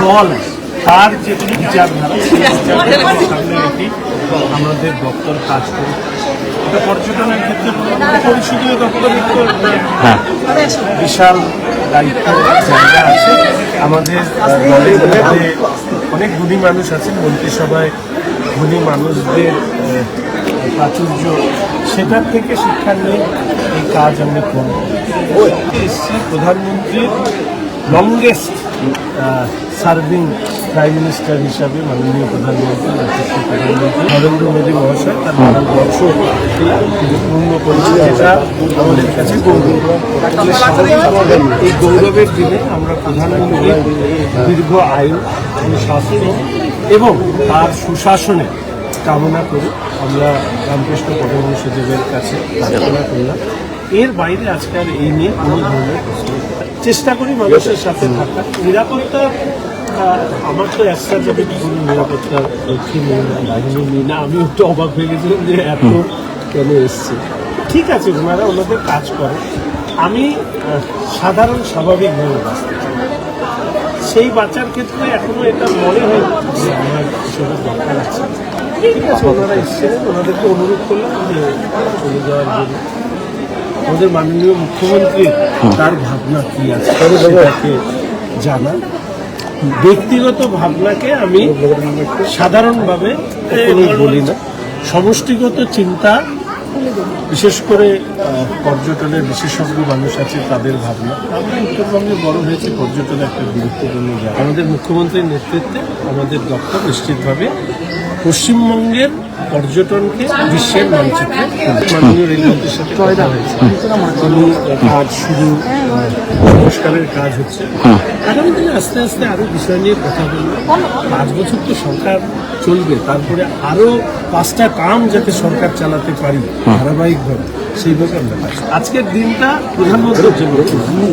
দল তার যে বিচারধারা সামনে রেখে আমাদের দপ্তর কাজ করে। এটা পর্যটনের ক্ষেত্রে পরিষদীয় দপ্তরের তো বিশাল দায়িত্ব জায়গা আছে। আমাদের দলের মধ্যে অনেক গুণী মানুষ আছেন, মন্ত্রিসভায় গুণী মানুষদের প্রাচুর্য, সেটার থেকে শিক্ষা নিয়ে এই কাজ আমি করব। এসছি প্রধানমন্ত্রীর লংগেস্ট সার্ভিং প্রাইম মিনিস্টার হিসাবে মাননীয় প্রধানমন্ত্রী নরেন্দ্র মোদী মহাশয় তার 12 বছর পূর্ণ করেছে, যেটা আমাদের কাছে গৌরব। এই গৌরবের দিনে আমরা প্রধানমন্ত্রীর দীর্ঘ আয়ু, শাসন এবং তার সুশাসনে কামনা করে আমরা রামকৃষ্ণ পরমহংসদেবের কাছে প্রার্থনা করলাম। এর বাইরে আজকাল এই নিয়ে কোনো ধরনের চেষ্টা করি মানুষের সাথে থাকা। নিরাপত্তা আমার তো একটা যাবে কোনো নিরাপত্তার লক্ষ্মী বাহিনী নিই না। আমি একটু অবাক হয়ে গেছিলাম যে এত কেন এসছে। ঠিক আছে, ওনারা ওনাদের কাজ করে, আমি সাধারণ স্বাভাবিকভাবে বাঁচতে চাই। সেই বাঁচার ক্ষেত্রে এখনো এটা মনে হয় যে আমার সেটা দরকার আছে। ঠিক আছে, ওনারা এসেছিলেন, ওনাদেরকে অনুরোধ করলাম যে চলে যাওয়ার জন্য। আমাদের মাননীয় মুখ্যমন্ত্রী তার ভাবনা কি আছে সেটাকে জানা। ব্যক্তিগত ভাবনাকে আমি সাধারণভাবে বলি না, সমষ্টিগত চিন্তা, বিশেষ করে পর্যটনের বিশেষজ্ঞ মানুষ আছে তাদের ভাবনা। আমরা উত্তরবঙ্গে বড় হয়েছে, পর্যটনের একটা গুরুত্বপূর্ণ জায়গা। আমাদের মুখ্যমন্ত্রীর নেতৃত্বে আমাদের দপ্তর নিশ্চিতভাবে পশ্চিমবঙ্গের পর্যটনকে বিশ্বের মানচিত্রে মাননীয় রেলমন্ত্রীর সাথে কথা হয়েছে। কাজ শুরু, সংস্কারের কাজ হচ্ছে। আগামী দিনে আস্তে আস্তে আরো বিষয় নিয়ে কথা বলবো। 5 বছর তো সরকার চলবে, তারপরে আরো 5টা কাম যাতে সরকার চালাতে পারি ধারাবাহিকভাবে, সেইভাবে আমরা কাজ। আজকের দিনটা প্রধানমন্ত্রীর জন্য,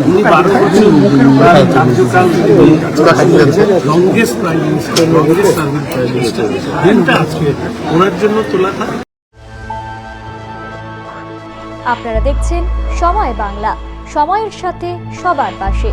উনি 12 বছর কার্যকাল longest prime minister, longest serving prime minister, দিনটা আজকে ওনার জন্য তোলা থাক। আপনারা দেখছেন সময় বাংলা, সময়ের সাথে সবার পাশে।